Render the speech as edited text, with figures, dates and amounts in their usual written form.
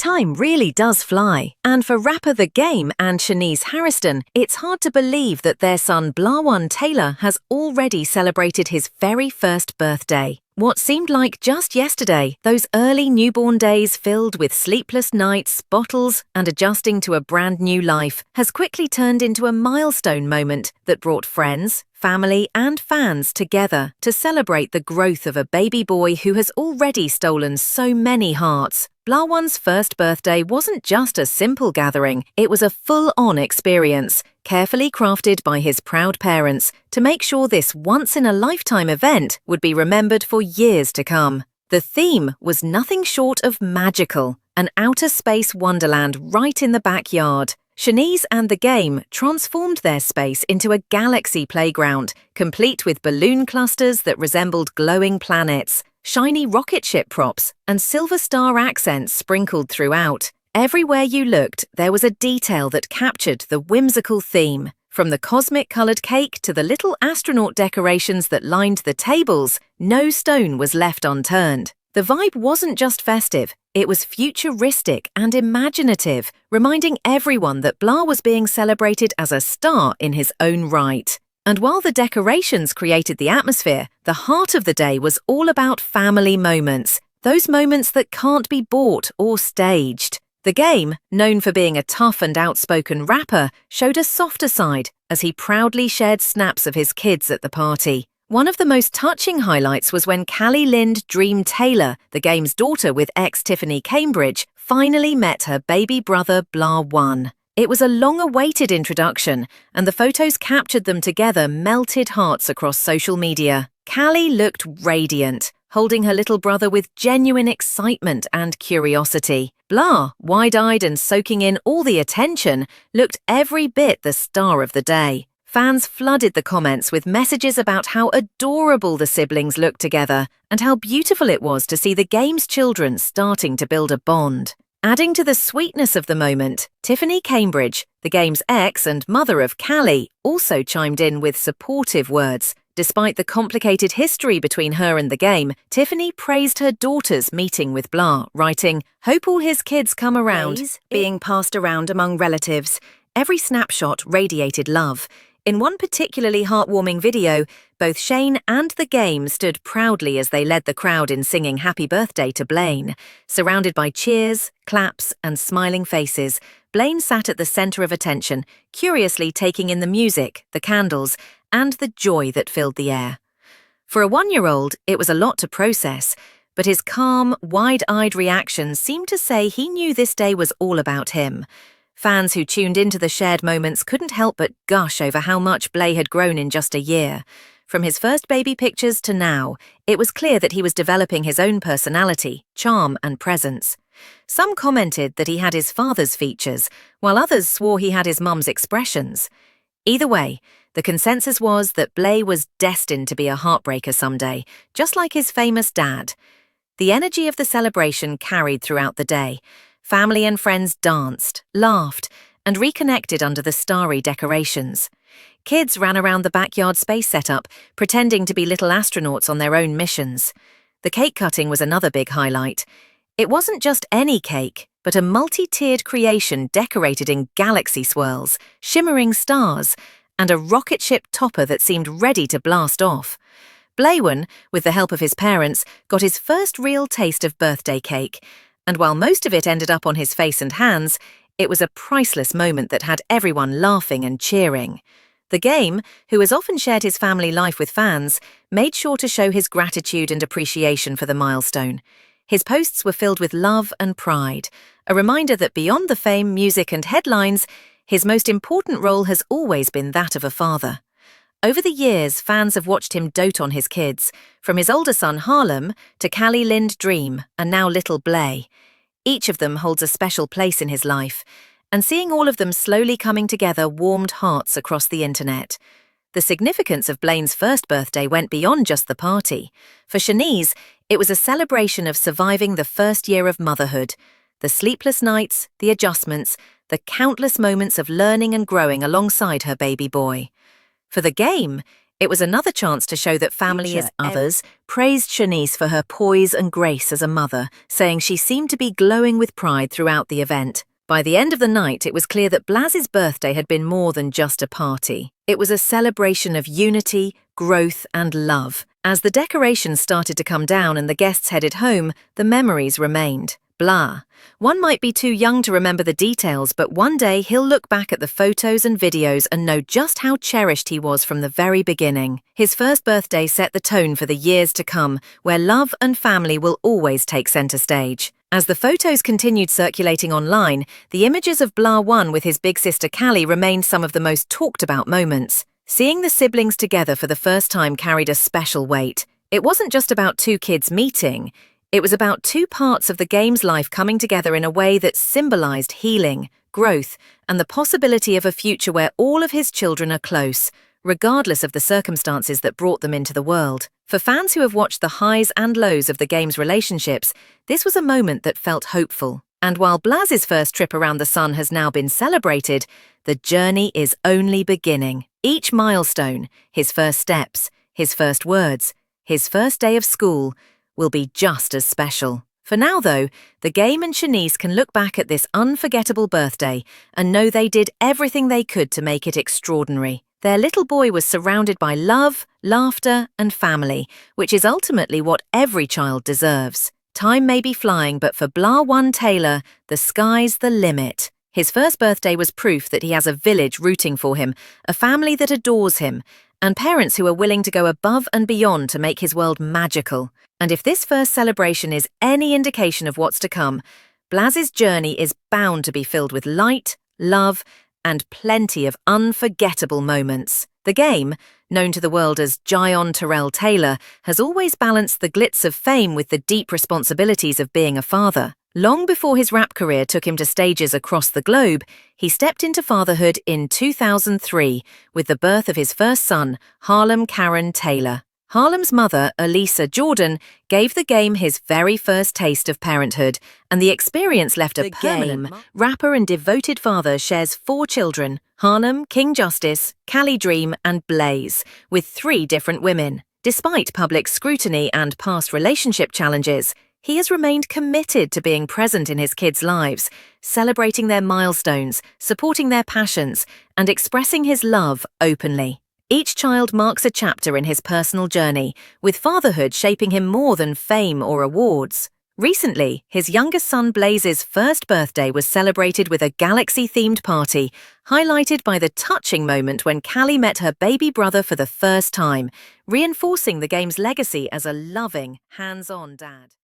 Time really does fly, and for rapper The Game and Shanice Harrison, it's hard to believe that their son Blawan Taylor has already celebrated his very first birthday. What seemed like just yesterday, those early newborn days filled with sleepless nights, bottles, and adjusting to a brand new life, has quickly turned into a milestone moment that brought friends, family, and fans together to celebrate the growth of a baby boy who has already stolen so many hearts. Blawan's first birthday wasn't just a simple gathering, it was a full-on experience, carefully crafted by his proud parents to make sure this once-in-a-lifetime event would be remembered for years to come. The theme was nothing short of magical, an outer space wonderland right in the backyard. Shanice and The Game transformed their space into a galaxy playground, complete with balloon clusters that resembled glowing planets, shiny rocket ship props, and silver star accents sprinkled throughout. Everywhere you looked, there was a detail that captured the whimsical theme. From the cosmic-coloured cake to the little astronaut decorations that lined the tables, no stone was left unturned. The vibe wasn't just festive, it was futuristic and imaginative, reminding everyone that Blah was being celebrated as a star in his own right. And while the decorations created the atmosphere, the heart of the day was all about family moments, those moments that can't be bought or staged. The Game, known for being a tough and outspoken rapper, showed a softer side as he proudly shared snaps of his kids at the party. One of the most touching highlights was when Cali Dream Taylor, The Game's daughter with ex-Tiffany Cambridge, finally met her baby brother Blawan. It was a long-awaited introduction, and the photos captured them together melted hearts across social media. Cali looked radiant, holding her little brother with genuine excitement and curiosity. Blah, wide-eyed and soaking in all the attention, looked every bit the star of the day. Fans flooded the comments with messages about how adorable the siblings looked together and how beautiful it was to see The Game's children starting to build a bond. Adding to the sweetness of the moment, Tiffany Cambridge, The Game's ex and mother of Cali, also chimed in with supportive words. Despite the complicated history between her and The Game, Tiffany praised her daughter's meeting with Blah, writing, "Hope all his kids come around," being passed around among relatives. Every snapshot radiated love. In one particularly heartwarming video, both Shane and The Game stood proudly as they led the crowd in singing Happy Birthday to Blaine. Surrounded by cheers, claps, and smiling faces, Blaine sat at the centre of attention, curiously taking in the music, the candles, and the joy that filled the air. For a one-year-old, it was a lot to process, but his calm, wide-eyed reaction seemed to say he knew this day was all about him. Fans who tuned into the shared moments couldn't help but gush over how much Blay had grown in just a year. From his first baby pictures to now, it was clear that he was developing his own personality, charm, and presence. Some commented that he had his father's features, while others swore he had his mum's expressions. Either way, the consensus was that Blay was destined to be a heartbreaker someday, just like his famous dad. The energy of the celebration carried throughout the day. Family and friends danced, laughed, and reconnected under the starry decorations. Kids ran around the backyard space setup, pretending to be little astronauts on their own missions. The cake cutting was another big highlight. It wasn't just any cake, but a multi-tiered creation decorated in galaxy swirls, shimmering stars, and a rocket ship topper that seemed ready to blast off. Blawan, with the help of his parents, got his first real taste of birthday cake, and while most of it ended up on his face and hands, it was a priceless moment that had everyone laughing and cheering. The Game, who has often shared his family life with fans, made sure to show his gratitude and appreciation for the milestone. His posts were filled with love and pride, a reminder that beyond the fame, music, and headlines, his most important role has always been that of a father. Over the years, fans have watched him dote on his kids, from his older son Harlem to Cali Dream and now little Blay. Each of them holds a special place in his life, and seeing all of them slowly coming together warmed hearts across the internet. The significance of Blaine's first birthday went beyond just the party. For Shanice, it was a celebration of surviving the first year of motherhood, the sleepless nights, the adjustments, the countless moments of learning and growing alongside her baby boy. For The Game, It was another chance to show that family is others. Praised Shanice for her poise and grace as a mother, saying she seemed to be glowing with pride throughout the event. By the end of the night, it was clear that Blaz's birthday had been more than just a party. It was a celebration of unity, growth, and love. As the decorations started to come down and the guests headed home, the memories remained. Blah. One might be too young to remember the details, but one day he'll look back at the photos and videos and know just how cherished he was from the very beginning. His first birthday set the tone for the years to come, where love and family will always take center stage. As the photos continued circulating online, the images of Blah 1 with his big sister Cali remained some of the most talked about moments. Seeing the siblings together for the first time carried a special weight. It wasn't just about two kids meeting. It was about two parts of the game's life coming together in a way that symbolized healing, growth, and the possibility of a future where all of his children are close, regardless of the circumstances that brought them into the world. For fans who have watched the highs and lows of the game's relationships, this was a moment that felt hopeful. And while Blaz's first trip around the sun has now been celebrated, the journey is only beginning. Each milestone, his first steps, his first words, his first day of school, will be just as special. For now, though, the game and Shanice can look back at this unforgettable birthday and know they did everything they could to make it extraordinary. Their little boy was surrounded by love, laughter, and family, which is ultimately what every child deserves. Time may be flying, but for Blah 1 Taylor, the sky's the limit. His first birthday was proof that he has a village rooting for him, a family that adores him, and parents who are willing to go above and beyond to make his world magical. And if this first celebration is any indication of what's to come, Blaz's journey is bound to be filled with light, love, and plenty of unforgettable moments. The game, known to the world as Gion Terrell Taylor, has always balanced the glitz of fame with the deep responsibilities of being a father. Long before his rap career took him to stages across the globe, he stepped into fatherhood in 2003 with the birth of his first son, Harlem Karen Taylor. Harlem's mother, Elisa Jordan, gave the game his very first taste of parenthood, and the experience left a permanent mark. Rapper and devoted father shares 4 children, Harlem, King Justice, Cali Dream, and Blaze, with 3 different women. Despite public scrutiny and past relationship challenges, he has remained committed to being present in his kids' lives, celebrating their milestones, supporting their passions, and expressing his love openly. Each child marks a chapter in his personal journey, with fatherhood shaping him more than fame or awards. Recently, his youngest son Blaze's first birthday was celebrated with a galaxy-themed party, highlighted by the touching moment when Cali met her baby brother for the first time, reinforcing the game's legacy as a loving, hands-on dad.